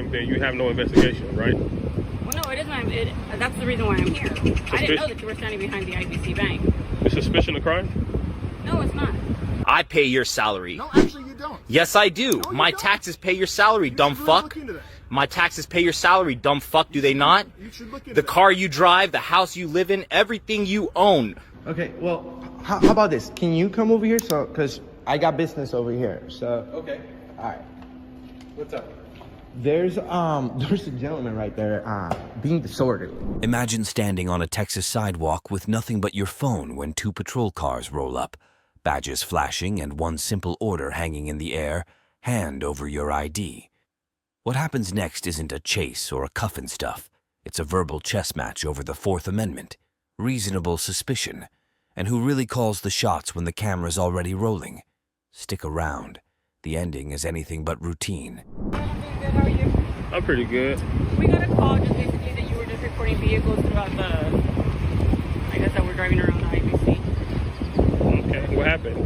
crime, then you have no investigation, right? Well, no, it is my. That's the reason why I'm here. I didn't know that you were standing behind the IBC bank. The suspicion of crime? No, it's not. I pay your salary. No, actually you don't. Yes, I do. No, My don't. taxes pay your salary, dumb should really fuck. look into that. My taxes pay your salary, dumb fuck. Do they not? You should look into The that. car you drive, the house you live in, everything you own. Okay, well, how about this? Can you come over here? So, because I got business over here. So, Okay. all right. What's up? There's a gentleman right there being disorderly. Imagine standing on a Texas sidewalk with nothing but your phone when two patrol cars roll up, badges flashing and one simple order hanging in the air: hand over your ID. What happens next isn't a chase or a cuff and stuff. It's a verbal chess match over the Fourth Amendment, reasonable suspicion, and who really calls the shots when the camera's already rolling. Stick around. The ending is anything but routine. I'm doing good. How are you? I'm pretty good. We got a call just basically that you were just reporting vehicles throughout the. I guess that we're driving around the IBC. Okay. What happened?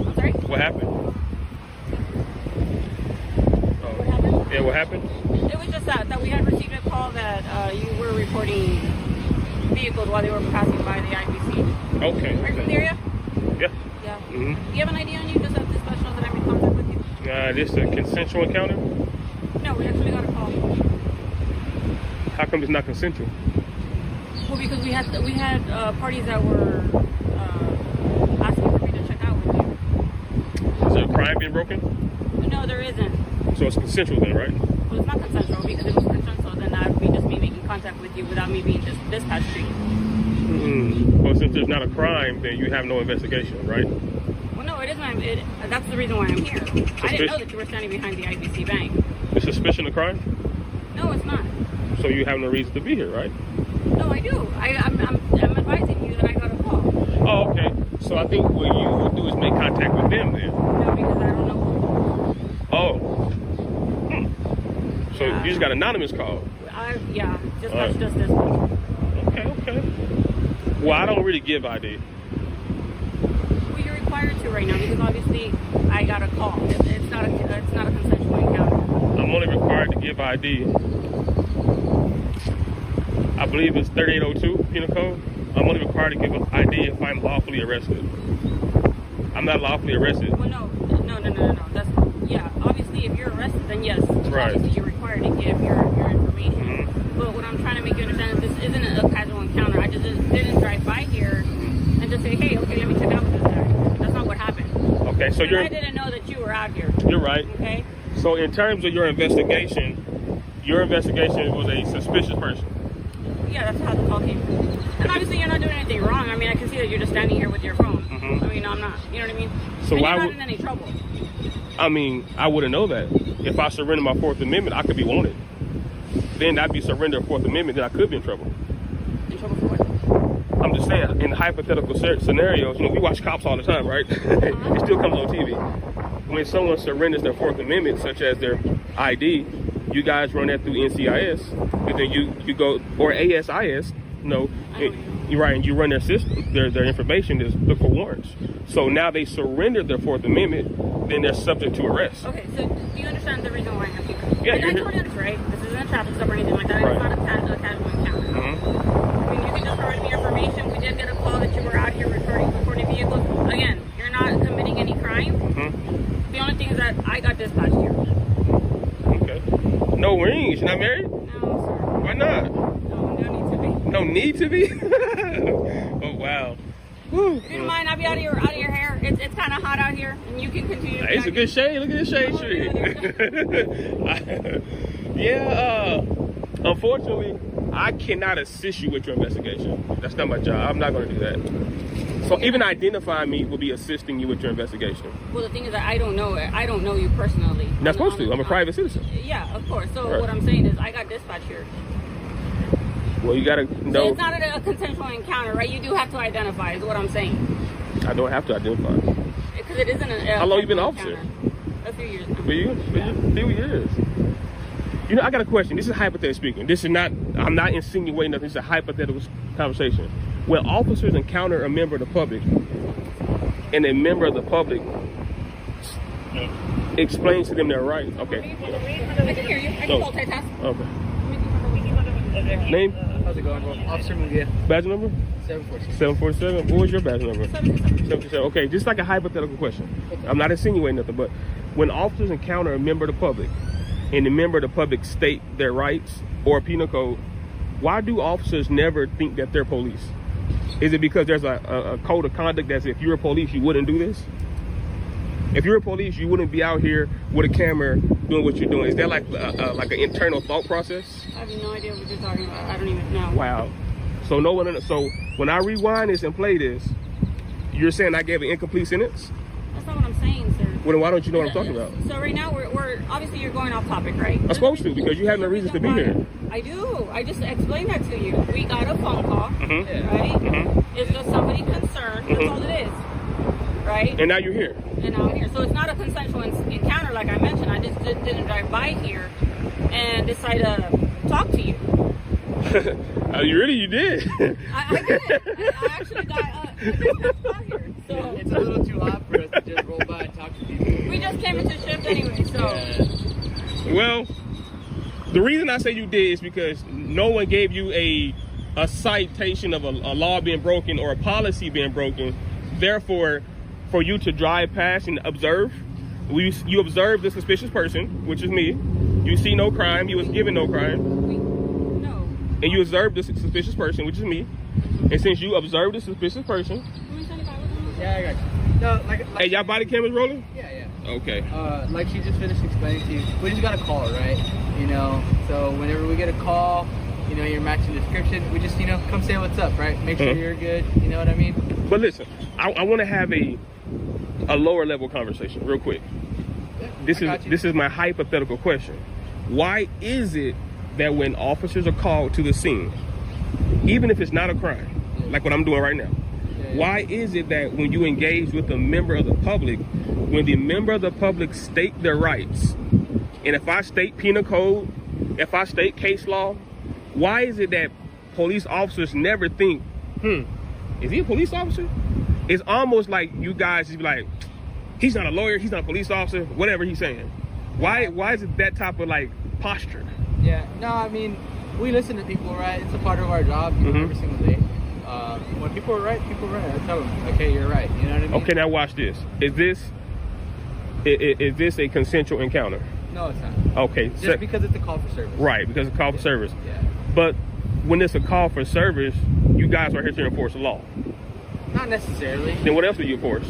I'm sorry. What happened? What happened? Yeah, what happened? It was just that we had received a call that you were reporting vehicles while they were passing by the IBC. Okay. Are you from the area? Yeah. Yeah. Mm-hmm. Do you have an ID on you? Just that this special that I'm in contact with you? This a consensual encounter? No, we actually got a call. How come it's not consensual? Well, because we had parties that were asking for me to check out with you. Is there a crime being broken? No, there isn't. So it's consensual then, right? Well, it's not consensual because if it was consensual, then that would be just me making contact with you without me being dispatched to you. Well, since there's not a crime, then you have no investigation, right? Well, no, it is my. That's the reason why I'm here. I didn't know that you were standing behind the IBC bank. The suspicion of crime? No, it's not. So you have no reason to be here, right? No, I do. I'm advising you that I got a call. Oh, okay. So I think what you would do is make contact with them then. No, because I don't know. Oh. So Yeah. you just got anonymous call. Yeah, just All that's right. just this one. Okay. Well, I don't really give ID. Well, you're required to right now because obviously I got a call. It's not a consensual encounter. I'm only required to give ID. I believe it's 3802 penal code. I'm only required to give ID if I'm lawfully arrested. I'm not lawfully arrested. Well, no. That's obviously if you're arrested, then yes, Right. obviously you're required to give your information. But what I'm trying to make you understand is this isn't a casual encounter. I just didn't drive by here and just say, hey, okay, let me check out with this guy. That's not what happened. Okay, so I didn't know that you were out here. You're right. Okay. So in terms of your investigation was a suspicious person. Yeah, that's how the call came. And obviously you're not doing anything wrong. I mean, I can see that you're just standing here with your phone. I mean, I'm not. You know what I mean? So and why you're not would- in any trouble? I mean, I wouldn't know that. If I surrender my Fourth Amendment, I could be wanted. Then I'd be surrender of Fourth Amendment, then I could be in trouble. In trouble for what? I'm just saying, in hypothetical scenarios, we watch cops all the time, right? It still comes on TV. When someone surrenders their Fourth Amendment, such as their ID, you guys run that through NCIS, and then you go, or ASIS, you're right, and you run their system, their information is look for warrants. So now they surrendered their Fourth Amendment, then they're subject to arrest. Okay, so do you understand the reason why I'm here? Yeah, and you're I here. totally understand, right? This isn't a traffic stop or anything like that. Right. It's not a casual encounter. I mean, you can just provide me information. We did get a call that you were out here reporting vehicles. Again, you're not committing any crime. The only thing is that I got dispatched here. Okay. No rings. You're not married? No, sir. Why not? No need to be. No need to be? Oh, wow. Whew. If you don't mind, I'll be out of your hair. It's kind of hot out here, and you can continue. Hey, it's a good shade. Look at this shade tree. Yeah, unfortunately, I cannot assist you with your investigation. That's not my job. I'm not going to do that. So even identifying me will be assisting you with your investigation. Well, the thing is that I don't know you personally. You're not supposed to. I'm a private citizen. Yeah, of course. So Right. what I'm saying is I got dispatched here. Well, you got to So know. it's not a consensual encounter, right? You do have to identify, is what I'm saying. I don't have to identify. Because it isn't a How long you been an consensual officer? encounter. A few years now. For you? Few years. I got a question. This is hypothetical speaking. This is not, I'm not insinuating nothing. This is a hypothetical conversation. When officers encounter a member of the public, and a member of the public Explain to them their rights. Okay. I can hear you. I can multitask. Okay. Name? How's it going, bro? Officer Mugia. Badge number? 747. 747. What was your badge number? 747. Okay, just like a hypothetical question. I'm not insinuating nothing, but when officers encounter a member of the public and the member of the public state their rights or a penal code, why do officers never think that they're police? Is it because there's a code of conduct that says if you're a police, you wouldn't do this? If you're a police, you wouldn't be out here with a camera doing what you're doing. Is that like an internal thought process? I have no idea what you're talking about. I don't even know. Wow. So no one. So when I rewind this and play this, you're saying I gave an incomplete sentence? That's not what I'm saying, sir. Well, then why don't you know what I'm talking about? So right now we're obviously you're going off topic, right? I'm supposed to, because you have no reason to be here. I do. I just explained that to you. We got a phone call, Mm-hmm. right? Mm-hmm. It's just somebody concerned. That's all it is, right? And now you're here. And now I'm here. So it's not a consensual encounter, like I mentioned. I just didn't drive by here and decide to talk to you. You did. I did. I actually got here. So It's a little too hot for us to just roll by and talk to people. we just came into shift anyway. So Well, the reason I say you did is because no one gave you a citation of a law being broken or a policy being broken. Therefore, for you to drive past and observe, you observe the suspicious person, which is me. You see no crime. You was given no crime. no. And you observe the suspicious person, which is me. And since you observed the suspicious person, Yeah, I got you. No, like hey, y'all body cameras rolling? yeah. Okay. Like she just finished explaining to you, we just got a call, right? You know, so whenever we get a call, you know, you're matching description, we just, you know, come say what's up, right? Make sure you're good, you know what I mean? But listen, I want to have a lower level conversation real quick. Yeah, This is my hypothetical question. Why is it that when officers are called to the scene, even if it's not a crime, like what I'm doing right now, why is it that when you engage with a member of the public, when the member of the public state their rights, and if I state penal code, if I state case law, why is it that police officers never think, is he a police officer? It's almost like you guys just be like, he's not a lawyer, he's not a police officer, whatever he's saying. Why is it that type of like posture? Yeah, no, I mean, we listen to people, right? It's a part of our job, you know, every single day. When people are right, I tell them, okay, you're right, you know what I mean? Okay, now watch this. Is this a consensual encounter? No, it's not. Okay. Just because it's a call for service. Right, because it's a call for service. Yeah. But when it's a call for service, you guys are here to enforce the law. Not necessarily. Then what else do you enforce?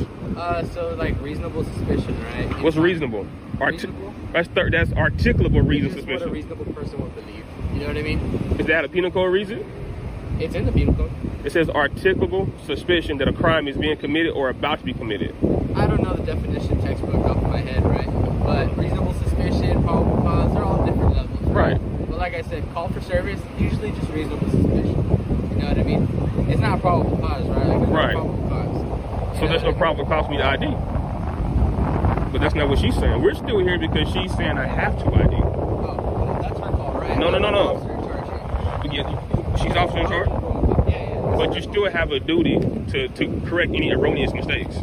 So like reasonable suspicion, right? What's reasonable? Reasonable? That's articulable reason It's just what a suspicion. reasonable person would believe. You know what I mean? Is that a penal code reason? It's in the penal code. It says articulable suspicion that a crime is being committed or about to be committed. I don't know the definition textbook off my head, right? But reasonable suspicion, probable cause, they're all different levels. Right. But like I said, call for service, usually just reasonable suspicion. You know what I mean? It's not probable cause, right? Like, Right. No probable cause. So there's no probable cause for me to ID. But that's not what she's saying. We're still here because she's saying I have to ID. Oh, well, that's her call, right? No. Officer in charge here. She's officer in charge? Yeah. But you still have a duty to correct any erroneous mistakes.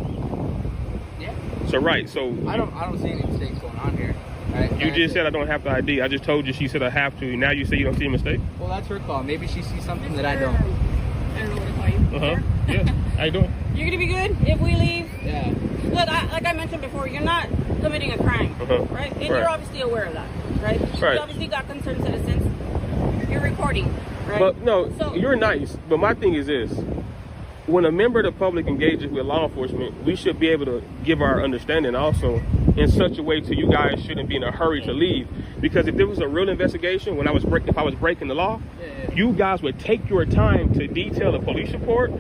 Yeah. So right, so I don't see any mistakes going on here. Right? you just said I don't have to ID. I just told you she said I have to. Now you say you don't see a mistake? Well, that's her call. Maybe she sees something that I don't. I don't know what to call you. Yeah. How you doing? You're gonna be good if we leave. Yeah. Look, like I mentioned before, you're not committing a crime, right? And you're obviously aware of that, right? Right. You obviously got concerned citizens. You're recording, right? But no, So- you're nice. But my thing is this. When a member of the public engages with law enforcement, we should be able to give our understanding also in such a way to you guys shouldn't be in a hurry to leave. Because if there was a real investigation, if I was breaking the law, you guys would take your time to detail a police report,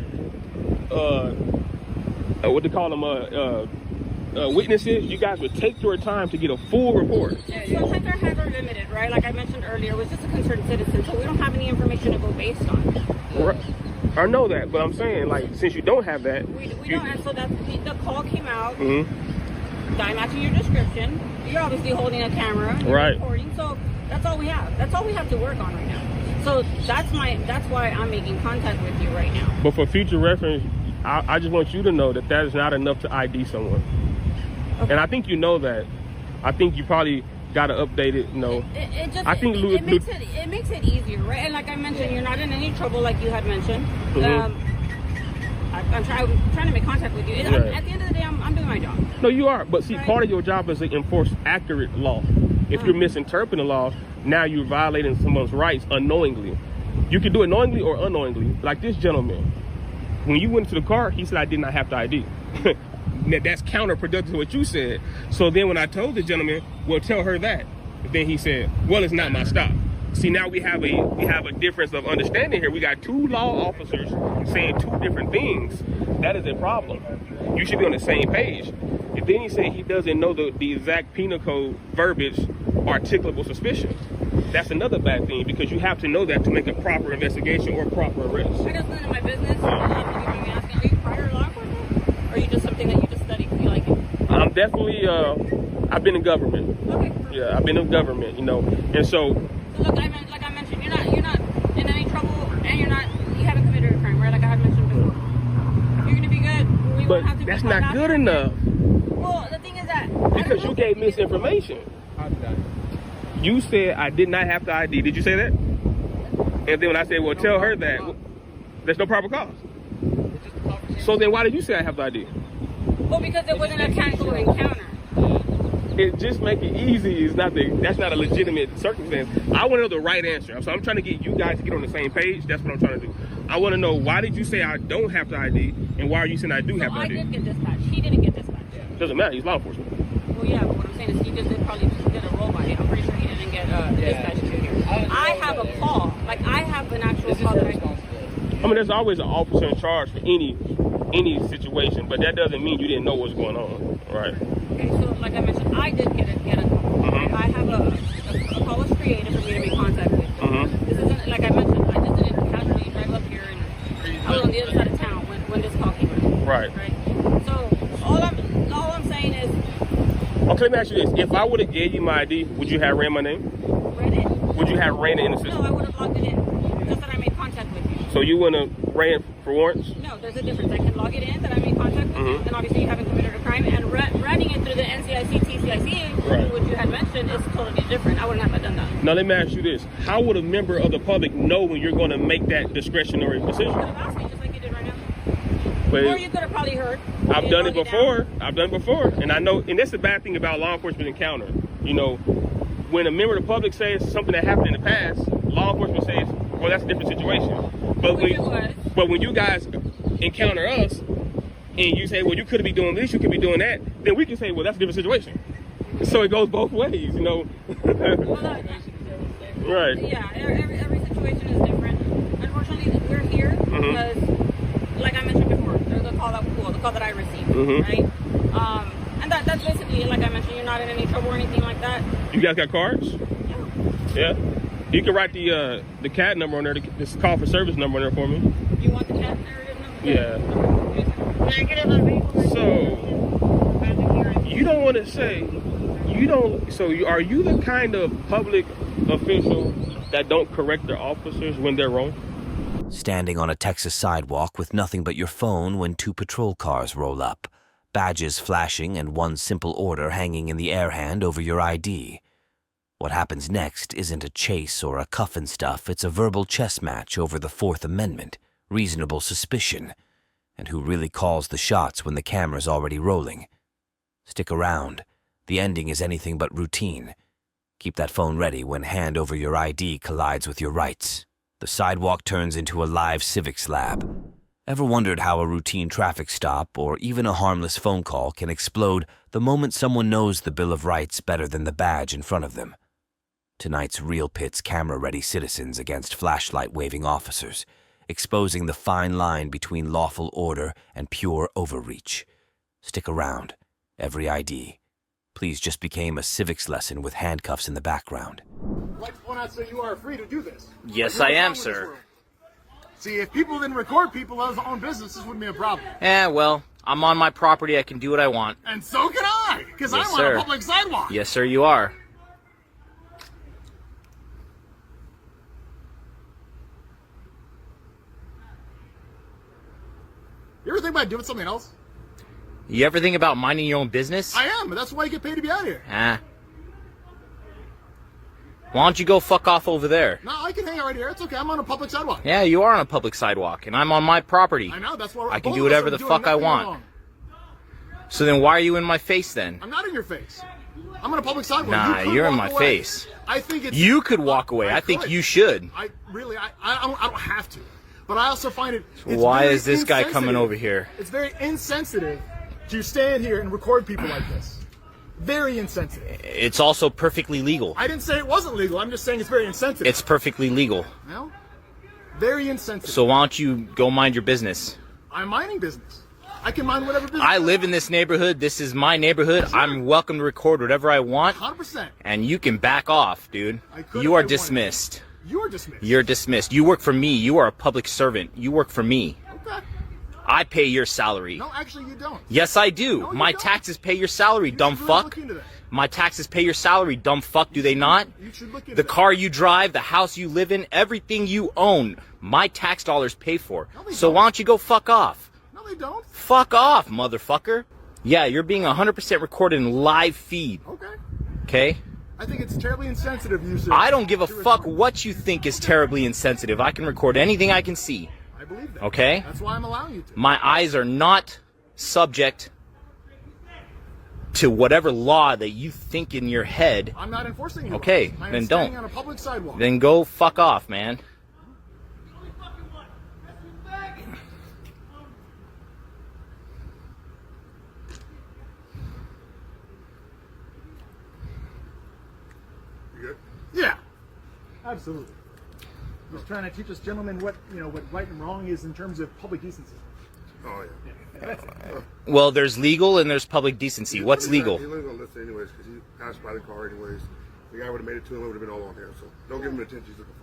what they call them, witnesses. You guys would take your time to get a full report. Sometimes our hands are limited, right? Like I mentioned earlier, it was just a concerned citizen, so we don't have any information to go based on. Right. I know that, but I'm saying, like, since you don't have that, We don't, and so that's the call came out. Mm-hmm. I'm matching your description. You're obviously holding a camera, you're Right. recording, so that's all we have. That's all we have to work on right now. So that's why I'm making contact with you right now. But for future reference, I just want you to know that that is not enough to ID someone. Okay. And I think you know that. I think you probably got to update it. You know, I think it makes it easier, right? And like I mentioned, you're not in any trouble, like you had mentioned. I'm trying to make contact with you. At the end of the day, I'm doing my job. No, you are. But see, part of your job is to enforce accurate law. If you're misinterpreting the law, now you're violating someone's rights unknowingly. You can do it knowingly or unknowingly. Like this gentleman, when you went to the car, he said, I did not have the ID. That's counterproductive to what you said. So then when I told the gentleman, well, tell her that. Then he said, well, it's not my stop. See, now we have a difference of understanding here. We got two law officers saying two different things. That is a problem. You should be on the same page. And then he said he doesn't know the exact penal code verbiage, articulable suspicion. That's another bad thing, because you have to know that to make a proper investigation or proper arrest. I just learned in my business. Are you prior law enforcement? Or are you just something that you just study because you like it? I'm definitely, I've been in government. Okay. Yeah, I've been in government, you know. And so look, like I mentioned, you're not in any trouble, and you haven't committed a crime, right? Like I had mentioned before. You're gonna be good. We won't have to. That's not good enough. Well, the thing is that because you gave misinformation. How did that? You said I did not have the ID. Did you say that? And then when I said, well, tell her that, there's no proper cause. So then why did you say I have the ID? Well, because it wasn't a casual encounter. It just make it easy. That's not a legitimate circumstance. I want to know the right answer. So I'm trying to get you guys to get on the same page. That's what I'm trying to do. I want to know, why did you say I don't have the ID, and why are you saying I do have the ID? I did get dispatched. He didn't get dispatched. Doesn't matter. He's law enforcement. Well, yeah, but what I'm saying is he probably just did a roll by it. I'm pretty sure he didn't get dispatched to here. I have a call. Like, I have an actual call that I mean, there's always an officer in charge for any situation, but that doesn't mean you didn't know what's going on, right? Okay, so like I mentioned, I did get a call. I have a call was created for me to make contact with. This isn't, like I mentioned, I just didn't casually drive up here, and I was on the other side of town when this call came in. Right. So all I'm saying is. Okay, let me ask you this: if I would have gave you my ID, would you have ran my name? Ran it? Would you have ran it in the system? No, I would have logged it in. Just that I made contact with you. So you wouldn't have ran for warrants? No, there's a difference. I can log it in that I made contact with you, and obviously you haven't committed a crime, and running it through the NCIC, TCIC, which you had mentioned, is totally different. I wouldn't have done that. Now let me ask you this: how would a member of the public know when you're going to make that discretionary decision? You could have asked me just like you did right now. But or you could have probably heard. I've done it before. And I know, and that's the bad thing about law enforcement encounter. You know, when a member of the public says something that happened in the past, law enforcement says, well, that's a different situation. But when you guys encounter us and you say, well, you could be doing this, you could be doing that, then we can say, well, that's a different situation. So it goes both ways, you know. Right. Yeah, every situation is different. Unfortunately, we're here because, like I mentioned before, there's the call that I received, right? And that's basically, like I mentioned, you're not in any trouble or anything like that. You guys got cards? Yeah. You can write the CAD number on there, this call for service number on there for me. You want the CAD narrative number? Yeah. So, you don't want to say, are you the kind of public official that don't correct their officers when they're wrong? Standing on a Texas sidewalk with nothing but your phone when two patrol cars roll up, badges flashing and one simple order hanging in the air hand over your ID. What happens next isn't a chase or a cuff and stuff, it's a verbal chess match over the Fourth Amendment, reasonable suspicion, and who really calls the shots when the camera's already rolling. Stick around. The ending is anything but routine. Keep that phone ready when hand over your ID collides with your rights. The sidewalk turns into a live civics lab. Ever wondered how a routine traffic stop or even a harmless phone call can explode the moment someone knows the Bill of Rights better than the badge in front of them? Tonight's Real Pit's camera-ready citizens against flashlight-waving officers, exposing the fine line between lawful order and pure overreach. Stick around. Every ID. Please just became a civics lesson with handcuffs in the background. I'd like to point out, sir, you are free to do this. Yes, I am, sir. See, if people didn't record people as own business, this wouldn't be a problem. Well, I'm on my property. I can do what I want. And so can I, because Yes, I'm sir. on a public sidewalk. Yes, sir, you are. You ever think about doing something else? You ever think about minding your own business? I am, but that's why you get paid to be out here. Why don't you go fuck off over there? No, I can hang out right here. It's okay. I'm on a public sidewalk. Yeah, you are on a public sidewalk, and I'm on my property. I know. That's why I can do whatever the fuck I want. Wrong. So then why are you in my face then? I'm not in your face. I'm on a public sidewalk. Nah, you're in my face. I think it's... You could walk away. I think you should. I don't have to. But I also find it... Why is this guy coming over here? It's very insensitive to stand here and record people like this. Very insensitive. It's also perfectly legal. I didn't say it wasn't legal. I'm just saying it's very insensitive. It's perfectly legal. No? Very insensitive. So why don't you go mind your business? I'm minding business. I can mind whatever business I live in this neighborhood. This is my neighborhood. Sure. I'm welcome to record whatever I want. 100%. And you can back off, dude. You are dismissed. You're dismissed. You're dismissed. You work for me. You are a public servant. You work for me. Okay. I pay your salary. No, actually you don't. Yes, I do. No, you My don't. taxes pay your salary, dumb should really fuck. look into that. My taxes pay your salary, dumb fuck. Do they not? You should look into The that. car you drive, the house you live in, everything you own, my tax dollars pay for. No, they So don't. why don't you go fuck off? No, they don't. Fuck off, motherfucker. Yeah, you're being 100% recorded in live feed. Okay. Okay? I think it's terribly insensitive, you sir. I don't give a to fuck record. what you think is terribly insensitive. I can record anything I can see. I believe that. Okay? That's why I'm allowing you to. My eyes are not subject to whatever law that you think in your head. I'm not enforcing you. Okay, I am then standing don't. on a public sidewalk. Then go fuck off, man. You good? Yeah. Absolutely. Just trying to teach us gentlemen what right and wrong is in terms of public decency. Oh, yeah. Well, there's legal and there's public decency. What's legal? He wasn't going to listen anyways because he passed by the car anyways. The guy would have made it to him, it would have been all on here. So don't give him the attention he's looking for.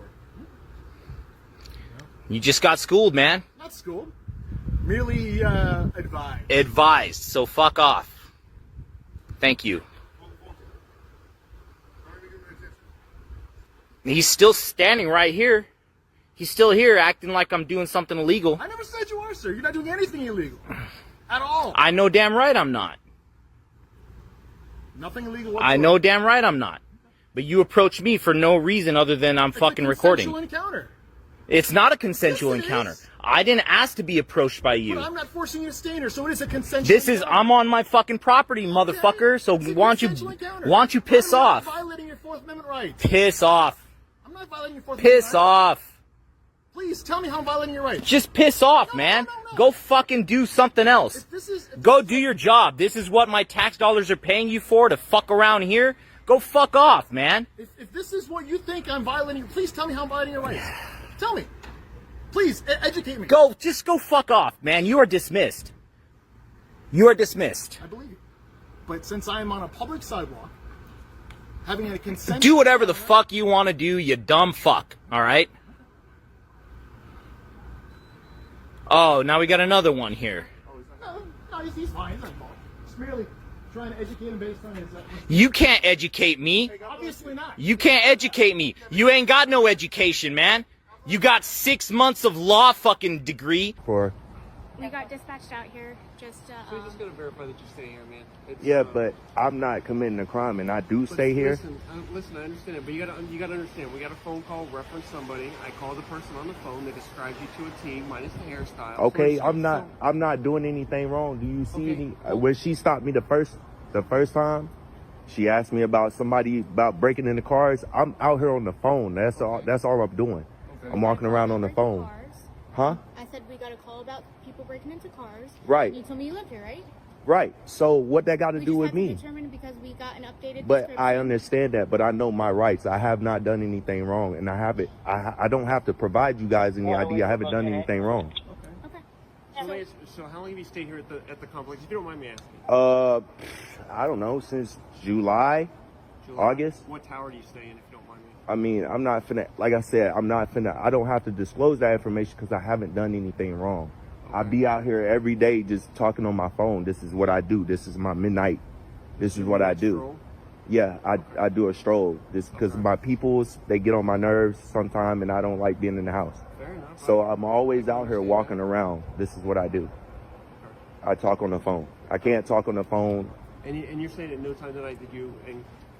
You just got schooled, man. Not schooled. Merely advised. Advised. So fuck off. Thank you. He's still standing right here. He's still here acting like I'm doing something illegal. I never said you are, sir. You're not doing anything illegal. At all. I know damn right I'm not. Nothing illegal whatsoever. I know damn right I'm not. But you approach me for no reason other than I'm fucking recording. It's a consensual encounter. It's not a consensual Yes, it encounter. is. I didn't ask to be approached by But you. I'm not forcing you to stay here, so it is a consensual This is, encounter. I'm on my fucking property, motherfucker. So It's a why consensual encounter. don't you piss I'm not off? violating your Fourth Amendment rights. Piss off. I'm not violating your Fourth Amendment Piss rights. off. Please tell me how I'm violating your rights. Just piss off, No, man. no. Go fucking do something else. If this is, if Go this do your job. This is what my tax dollars are paying you for, to fuck around here. Go fuck off, man. If this is what you think I'm violating, please tell me how I'm violating your rights. Tell me. Please, educate me. Just go fuck off, man. You are dismissed. You are dismissed. I believe you. But since I am on a public sidewalk, having a consent... Do whatever the fuck you want to do, you dumb fuck. All right? Oh, now we got another one here. No, he's fine. He's not involved. Just merely trying to educate him based on his... You can't educate me. Obviously not. You can't educate me. You ain't got no education, man. You got 6 months of law fucking degree. For We got dispatched out here just We're just gonna verify that you stay here, man. It's, yeah, but I'm not committing a crime, and I do stay here. Listen, I understand it, but you gotta understand. We got a phone call, reference somebody. I called the person on the phone. They described you to a T, minus the hairstyle. Okay, So- I'm not doing anything wrong. Do you see Okay. any? When she stopped me the first time, she asked me about breaking into cars. I'm out here on the phone. That's all. That's all I'm doing. Okay. I'm walking around on the phone. Huh? I said we got a call about people breaking into cars. Right. You told me you live here, right? Right. So what that got to We do just with had to me? determine because we got an updated But I description. understand that. But I know my rights. I have not done anything wrong, and I have it. I don't have to provide you guys any idea. I haven't done anything wrong. Okay. So how long have you stayed here at the complex? If you don't mind me asking. I don't know, since July. August. What tower do you stay in, if you don't mind me? I mean, I'm not finna, like I said, I don't have to disclose that information because I haven't done anything wrong. Okay. I be out here every day just talking on my phone. This is what I do. This is my midnight. This is what I do. Stroll? Yeah, I do a stroll. Just because my peoples, they get on my nerves sometime and I don't like being in the house. Fair enough. So I'm always out here walking around. This is what I do. I talk on the phone. I can't talk on the phone. And you're saying at no time tonight did you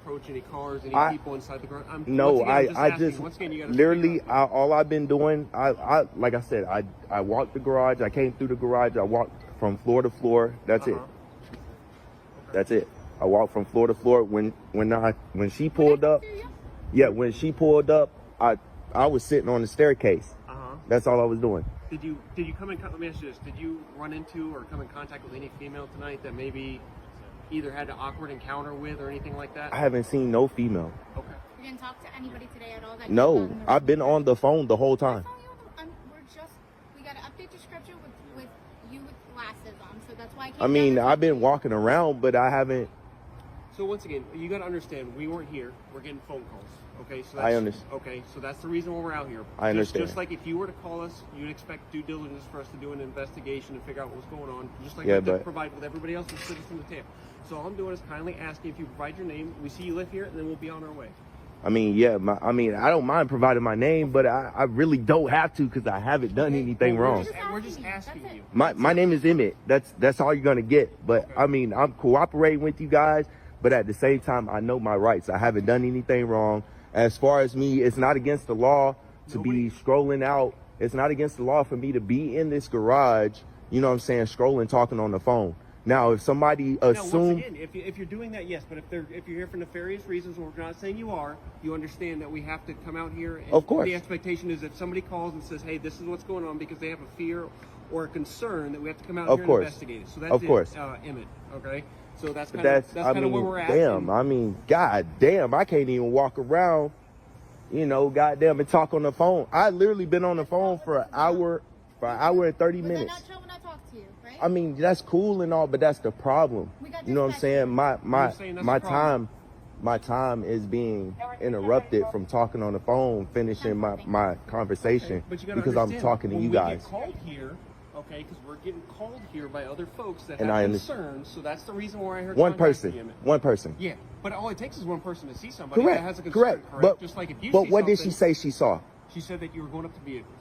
approach any cars, any people inside the garage? I just literally all I've been doing. I like I said, I walked the garage. I came through the garage. I walked from floor to floor. That's it. That's it. I walked from floor to floor. When she pulled up, when she pulled up, I was sitting on the staircase. That's all I was doing. Did you come in? Let me ask you this: did you run into or come in contact with any female tonight that maybe either had an awkward encounter with or anything like that? I haven't seen no female. Okay. You didn't talk to anybody today at all? No, I've been on the phone the whole time. We got to update description with you with glasses on, so that's why I mean, I've been walking around, but I haven't. So once again, you got to understand, we weren't here. We're getting phone calls. Okay, so I understand. Okay, so that's the reason why we're out here. I understand. Just like if you were to call us, you'd expect due diligence for us to do an investigation and figure out what's going on. Just like we have to provide with everybody else who's sitting from the table. So all I'm doing is kindly asking if you provide your name. We see you live here, and then we'll be on our way. I mean, I don't mind providing my name, but I really don't have to because I haven't done anything wrong. We're just asking you. My name is Emmett. That's all you're gonna get. But I mean, I'm cooperating with you guys, but at the same time, I know my rights. I haven't done anything wrong. As far as me, it's not against the law to be scrolling out. It's not against the law for me to be in this garage, you know what I'm saying, scrolling, talking on the phone. Now, if somebody assumes... Once again, if you're doing that, yes. But if you're here for nefarious reasons, we're not saying you are, you understand that we have to come out here. And of course. The expectation is if somebody calls and says, hey, this is what's going on because they have a fear or a concern, that we have to come out here and investigate it. So that's Emmett, okay? So that's kind of where we're at. Damn, I mean, god damn, I can't even walk around, you know, goddamn, and talk on the phone. I literally been on the phone for an hour and 30 minutes. Not chill when I talk to you, right? I mean, that's cool and all, but that's the problem. You know what I'm saying? My time is being interrupted from talking on the phone, finishing my conversation because I'm talking to you guys. Get called here, okay, because we're getting called here by other folks that have concerns, so that's the reason why I heard one person. Yeah, but all it takes is one person to see somebody that has a concern. Correct. But, just like if you but what did she say she saw? She said that you were going up to vehicles.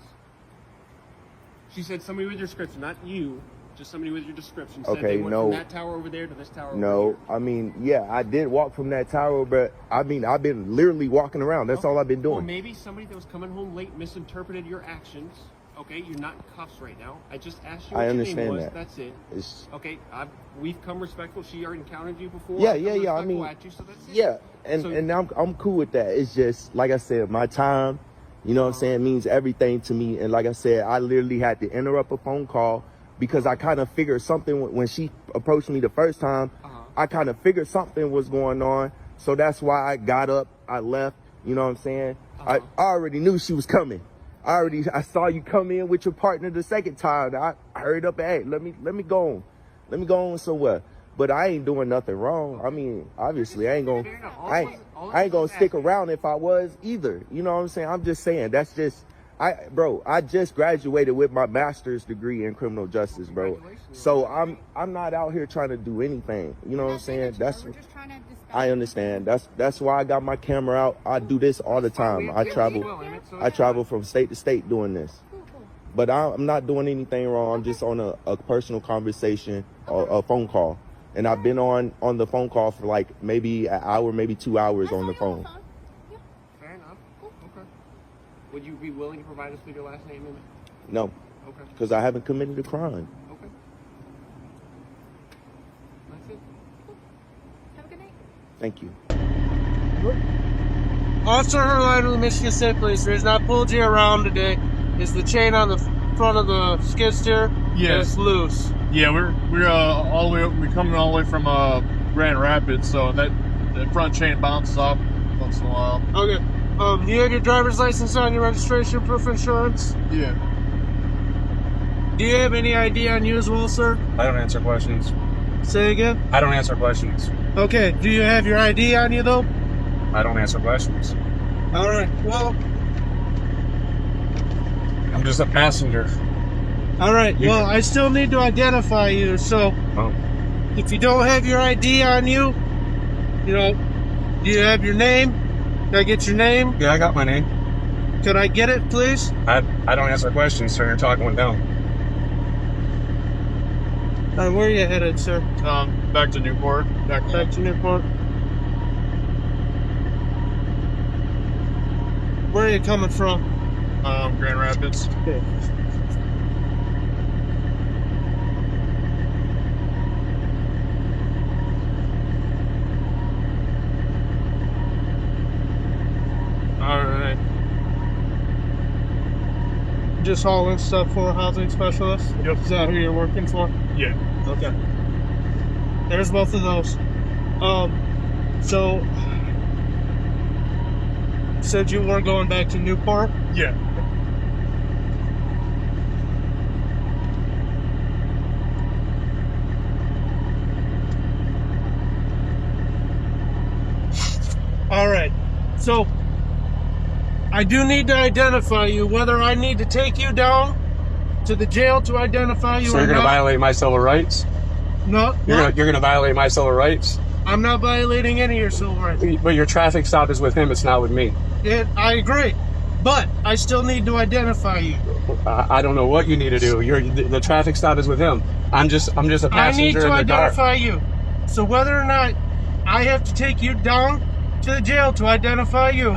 She said somebody with your description, not you, just somebody with your description. Said they went from that tower over there to this tower over here. I mean, yeah, I did walk from that tower, but I mean, I've been literally walking around. That's all I've been doing. Or maybe somebody that was coming home late misinterpreted your actions. Okay, you're not in cuffs right now. I just asked you what your name was. That's it. Okay, we've come respectful. She already encountered you before. Yeah. I mean, and I'm cool with that. It's just, like I said, my time, you know what I'm saying, means everything to me. And like I said, I literally had to interrupt a phone call because I kind of figured something when she approached me the first time. I kind of figured something was going on. So that's why I got up, I left, you know what I'm saying? I already knew she was coming. I saw you come in with your partner the second time. I hurried up and, hey, let me go on. Let me go on somewhere. But I ain't doing nothing wrong. I mean, obviously, I ain't gonna stick around if I was either. You know what I'm saying? I'm just saying, that's just, I just graduated with my master's degree in criminal justice, bro. So I'm not out here trying to do anything. You know what I'm saying? I understand. That's why I got my camera out. I do this all the time. I travel from state to state doing this. But I'm not doing anything wrong. I'm just on a personal conversation or a phone call. And I've been on the phone call for like maybe an hour, maybe 2 hours on the phone. Fair enough. Okay. Would you be willing to provide us with your last name? No. Okay. Because I haven't committed a crime. Okay. That's it. Have a good night. Thank you. Officer Herline, Michigan State Police. The reason I pulled you around today is the chain on the front of the skid steer is loose. Yeah, we're all the way up, we're coming all the way from Grand Rapids, so that front chain bounces off once in a while. Okay. You have your driver's license on your registration, proof of insurance? Yeah. Do you have any ID on you as well, sir? I don't answer questions. Say again? I don't answer questions. Okay. Do you have your ID on you, though? I don't answer questions. All right. Well, I'm just a passenger. All right. Well, I still need to identify you. So, if you don't have your ID on you, you know, do you have your name? Can I get your name? Yeah, I got my name. Could I get it, please? I don't answer questions, sir. You're talking one down. Where are you headed, sir? Back to Newport. Back to Newport. Where are you coming from? Grand Rapids. Okay. All right. Just hauling stuff for a housing specialist? Yep. Is that who you're working for? Yeah. Okay. There's both of those. So, you said you were going back to Newport? Yeah. All right. So, I do need to identify you, whether I need to take you down to the jail to identify you So or you're going to not. violate my civil rights? No. You're going to violate my civil rights? I'm not violating any of your civil rights. But your traffic stop is with him, it's not with me. I agree. But I still need to identify you. I don't know what you need to do. The traffic stop is with him. I'm just a passenger I need to in the identify car. you. So whether or not I have to take you down to the jail to identify you,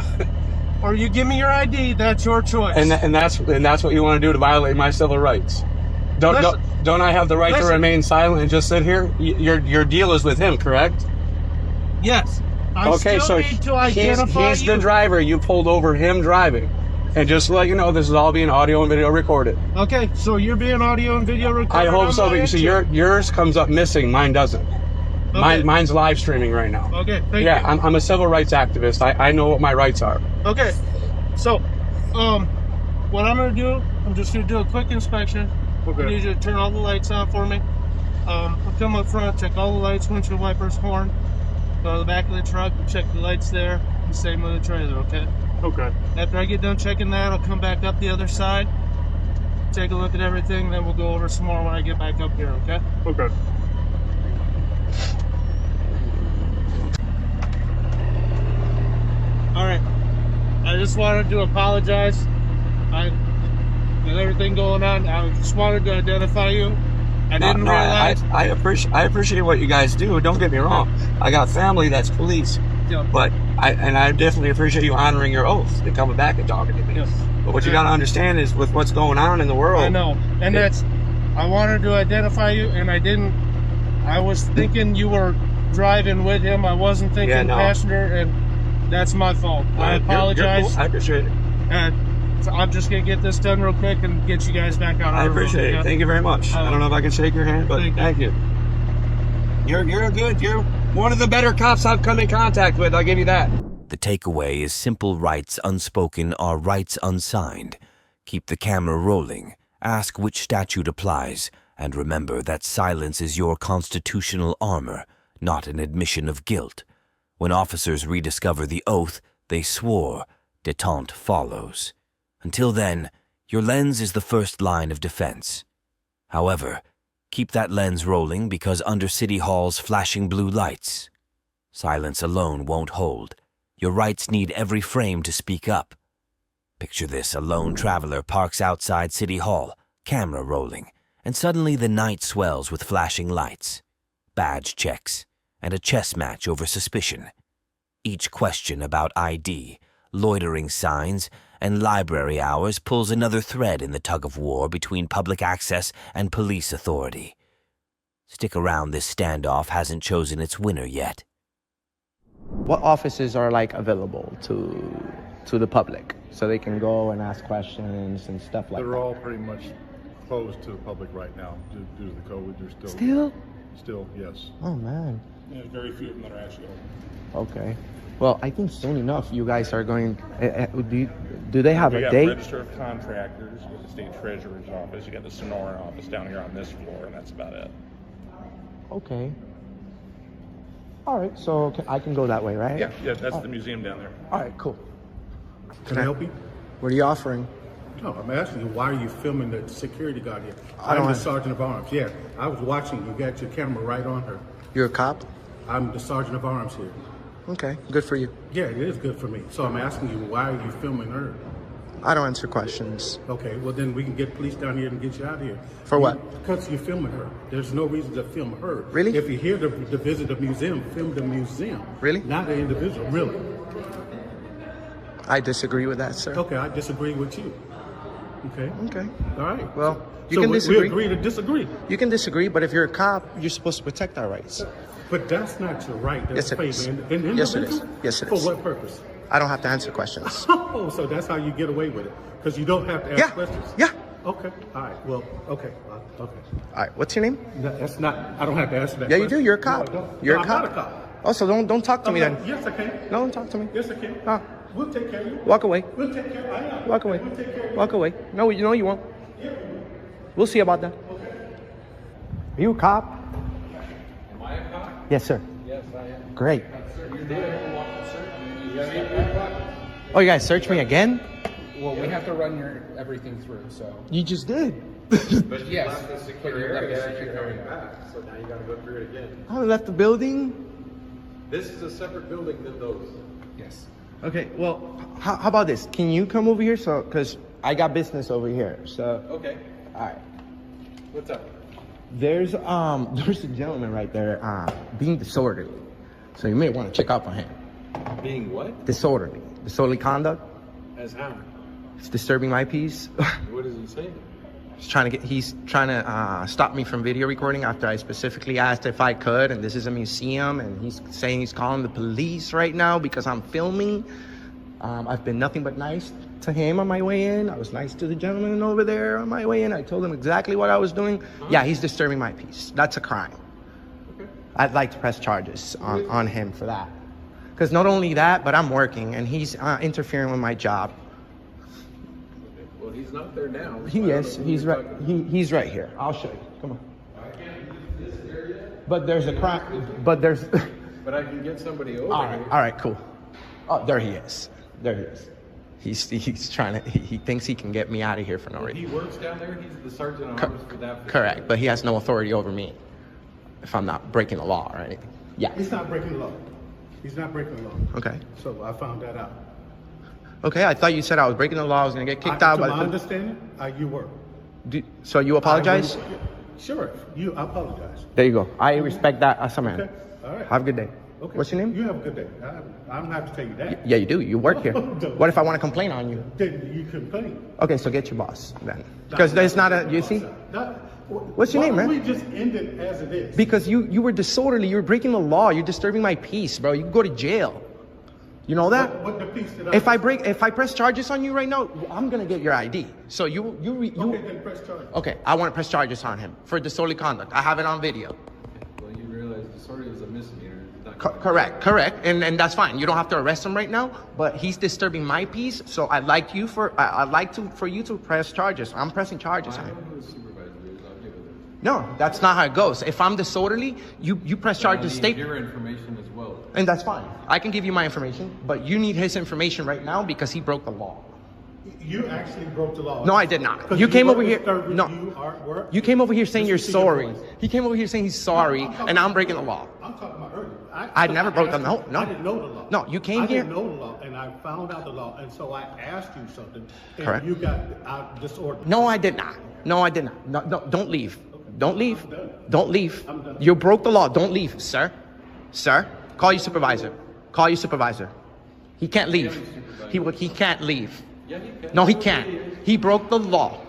or you give me your ID, that's your choice. And that's what you want to do to violate my civil rights. Don't I have the right to remain silent and just sit here? Your deal is with him, correct? Yes. I okay, still so need to identify he's you. the driver. You pulled over him driving. And just to let you know, this is all being audio and video recorded. Okay, so you're being audio and video recorded. I hope so, because yours comes up missing, mine doesn't. Okay. Mine's live streaming right now. Okay, thank you. Yeah, I'm a civil rights activist. I know what my rights are. Okay, so, what I'm gonna do, I'm just gonna do a quick inspection. Okay. I need you to turn all the lights on for me. I'll come up front, check all the lights, windshield wipers, horn. Go to the back of the truck, check the lights there. The same with the trailer, okay? Okay. After I get done checking that, I'll come back up the other side, take a look at everything, then we'll go over some more when I get back up here, okay? Okay. All right. I just wanted to apologize. With everything going on, I just wanted to identify you. I didn't realize. I appreciate what you guys do. Don't get me wrong. I got family that's police. Yeah. But I definitely appreciate you honoring your oath and coming back and talking to me. Yeah. But what you got to understand is with what's going on in the world. I know. And I wanted to identify you, and I didn't. I was thinking you were driving with him. I wasn't thinking passenger, and that's my fault. I apologize. You're cool. I appreciate it. And so I'm just going to get this done real quick and get you guys back out. I appreciate it. Thank you very much. I don't know if I can shake your hand, but thank you. You're one of the better cops I've come in contact with. I'll give you that. The takeaway is simple rights unspoken are rights unsigned. Keep the camera rolling. Ask which statute applies. And remember that silence is your constitutional armor, not an admission of guilt. When officers rediscover the oath they swore, détente follows. Until then, your lens is the first line of defense. However, keep that lens rolling because under City Hall's flashing blue lights, silence alone won't hold. Your rights need every frame to speak up. Picture this: a lone traveler parks outside City Hall, camera rolling, and suddenly the night swells with flashing lights, badge checks, and a chess match over suspicion. Each question about ID, loitering signs, and library hours pulls another thread in the tug-of-war between public access and police authority. Stick around, this standoff hasn't chosen its winner yet. What offices are available to the public so they can go and ask questions and stuff like that? They're all pretty much closed to the public right now due to the COVID. They're still, yes. Oh man. There's very few of them that are actually open. Okay. Well, I think soon enough you guys are going. Do they have a date? We got Register of Contractors with the State Treasurer's Office. You got the Sonoran office down here on this floor, and that's about it. Okay. All right. So I can go that way, right? Yeah. That's the museum down there. All right. Cool. Can I help you? What are you offering? No, I'm asking you, why are you filming the security guard here? I don't I'm the sergeant of arms. Yeah, I was watching. You got your camera right on her. You're a cop? I'm the sergeant of arms here. Okay, good for you. Yeah, it is good for me. So I'm asking you, why are you filming her? I don't answer questions. Okay, well then we can get police down here and get you out of here. For what? Because you're filming her. There's no reason to film her. Really? If you're here to visit the museum, film the museum. Really? Not the individual, really. I disagree with that, sir. Okay, I disagree with you. Okay. Okay. All right. Well, you so can disagree. We agree to disagree. You can disagree, but if you're a cop, you're supposed to protect our rights. But that's not your right. That's Yes, it is. favor. Yes, it is. Yes, it is. For what purpose? I don't have to answer questions. Oh, so that's how you get away with it. Because you don't have to ask questions. Yeah. Okay. All right. Well, okay. Okay. All right. What's your name? No, that's not, I don't have to answer that Yeah, question. you do. You're a cop. No, I don't. You're No, a cop. I'm not a cop. Oh, so don't talk to me then. Yes, I can. No, don't talk to me. Yes, I can. No. We'll take care of you. Walk away. We'll take care of you. Walk away. We'll take care of you. Walk away. No, you won't. We'll see about that. Are you a cop? Am I a cop? Yes, sir. Yes, I am. Great. You did. You got me? Oh, you guys search me again? Well, we have to run everything through, so. You just did. But yes, but you left the secure area. Back, so now you gotta go through it again. I left the building. This is a separate building than those. Yes. Okay, well, how about this? Can you come over here? So, because I got business over here. So. Okay. All right. What's up? There's a gentleman right there being disorderly. So you may want to check up on him. Being what? Disorderly. Disorderly conduct. As how? It's disturbing my peace. What is he saying? He's trying to stop me from video recording after I specifically asked if I could, and this is a museum, and he's saying he's calling the police right now because I'm filming. I've been nothing but nice to him on my way in. I was nice to the gentleman over there on my way in. I told him exactly what I was doing. Huh? Yeah, he's disturbing my peace. That's a crime. Okay. I'd like to press charges on him for that. Because not only that, but I'm working, and he's interfering with my job. Well, he's not there now. He is. He's right. He's right here. I'll show you. Come on. I can't use this area. But there's a crime. But there's. But I can get somebody over all right. here. All right. Cool. Oh, there he is. There he is. He's trying to. He thinks he can get me out of here for no reason. He works down there. He's the sergeant at arms for that. Correct. But he has no authority over me if I'm not breaking the law or anything. Yeah. He's not breaking the law. He's not breaking the law. Okay. So I found that out. Okay, I thought you said I was breaking the law. I was going to get kicked out. To my understanding, you were. So you apologize? Sure, I apologize. There you go. I respect that as a man. Okay, all right. Have a good day. Okay. What's your name? You have a good day. I don't have to tell you that. Yeah, you do. You work here. What if I want to complain on you? Then you complain. Okay, so get your boss then. Because there's not a, you see? What's your name, man? We just end it as it is. Because you were disorderly. You were breaking the law. You're disturbing my peace, bro. You can go to jail. You know that? What the piece that if I press charges on you right now, I'm gonna get your ID. So you okay, then press charges. Okay, I want to press charges on him for disorderly conduct. I have it on video. Well, you realize disorderly is a misdemeanor. Correct, and that's fine. You don't have to arrest him right now, but he's disturbing my peace. So I'd like for you to press charges. I'm pressing charges on him. No, that's not how it goes. If I'm disorderly, you press charges. State your information as well. And that's fine. I can give you my information, but you need his information right now because he broke the law. You actually broke the law. No, I did not. You came over here. No, you came over here saying you're sorry. He came over here saying he's sorry, and I'm breaking the law. I'm talking about earlier. I never broke the law. No. I didn't know the law. No, you came here. I didn't know the law, and I found out the law, and so I asked you something, and Correct. you got out disorderly. No, I did not. No, don't leave. Don't leave. Don't leave. You broke the law. Don't leave, sir. Sir, call your supervisor. Call your supervisor. He can't leave. He can't leave. Yeah, he can. No, he can't. He broke the law.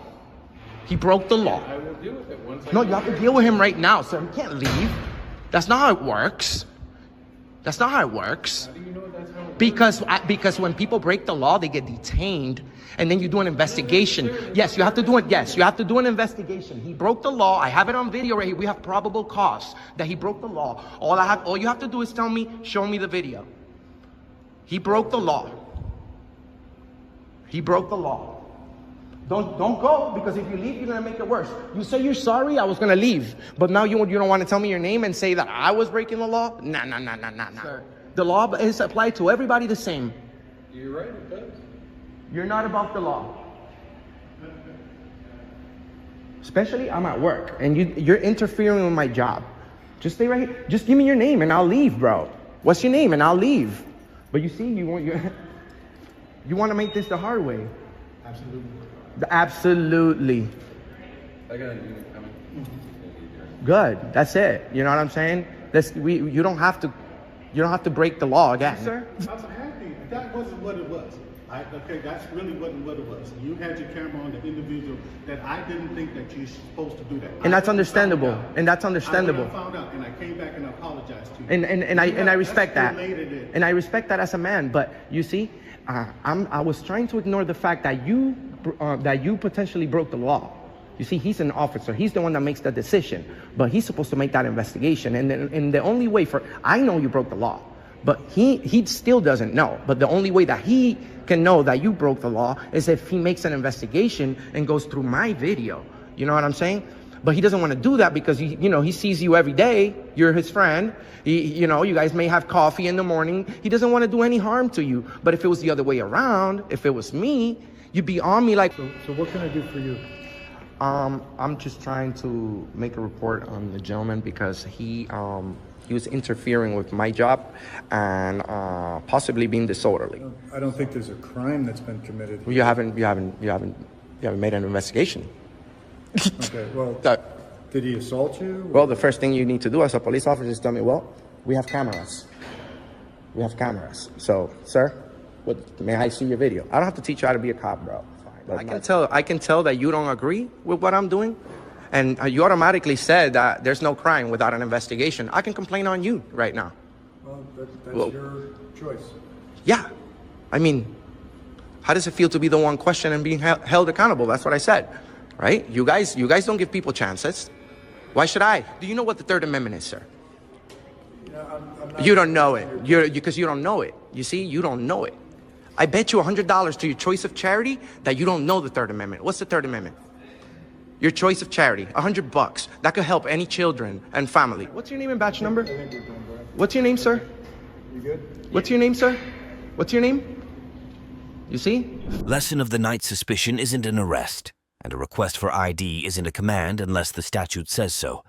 He broke the law. I will deal with it once. No, you have to deal with him right now, sir. He can't leave. That's not how it works. That's not how it works. How do you know that's how it works? Because when people break the law, they get detained, and then you do an investigation. Yes, you have to do it. Yes, you have to do an investigation. He broke the law. I have it on video right here. We have probable cause that he broke the law. All you have to do is show me the video. He broke the law. He broke the law. Don't go, because if you leave, you're gonna make it worse. You say you're sorry, I was gonna leave, but now you don't want to tell me your name and say that I was breaking the law? Nah. Sir. The law is applied to everybody the same. You're right, it does. You're not above the law. Especially, I'm at work, and you're interfering with my job. Just stay right here. Just give me your name, and I'll leave, bro. What's your name, and I'll leave. But you see, you want to make this the hard way. Absolutely. Absolutely. I got a unit coming. Good. That's it. You know what I'm saying? You don't have to break the law again. Sir, I'm happy. That wasn't what it was. Okay, that's really what it was. You had your camera on the individual that I didn't think that you're supposed to do that. And that's understandable. And that's understandable. I found out, and I came back and apologized to you. And I respect that. Related. And I respect that as a man. But you see, I was trying to ignore the fact that you potentially broke the law. You see, he's an officer. He's the one that makes the decision. But he's supposed to make that investigation. And the only way I know you broke the law. But he still doesn't know. But the only way that he can know that you broke the law is if he makes an investigation and goes through my video. You know what I'm saying? But he doesn't want to do that because he sees you every day. You're his friend. You guys may have coffee in the morning. He doesn't want to do any harm to you. But if it was the other way around, if it was me, you'd be on me like. So what can I do for you? I'm just trying to make a report on the gentleman because he was interfering with my job and possibly being disorderly. I don't think there's a crime that's been committed. You haven't made an investigation. Okay. Well, did he assault you? Well, the first thing you need to do as a police officer is tell me, well, we have cameras. We have cameras. So, sir, may I see your video? I don't have to teach you how to be a cop, bro. I can tell that you don't agree with what I'm doing. And you automatically said that there's no crime without an investigation. I can complain on you right now. Well, that's your choice. Yeah. I mean, how does it feel to be the one questioned and being held accountable? That's what I said, right? You guys don't give people chances. Why should I? Do you know what the Third Amendment is, sir? You don't know it. Because you don't know it. You see, you don't know it. I bet you $100 to your choice of charity that you don't know the Third Amendment. What's the Third Amendment? Your choice of charity, $100. That could help any children and family. What's your name and badge number? What's your name, sir? You good? What's your name, sir? What's your name? You see? Lesson of the night suspicion isn't an arrest, and a request for ID isn't a command unless the statute says so.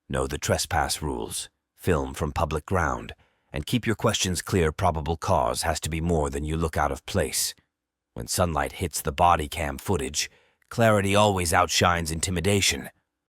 Know the trespass rules, film from public ground, and keep your questions clear. Probable cause has to be more than you look out of place. When sunlight hits the body cam footage, clarity always outshines intimidation.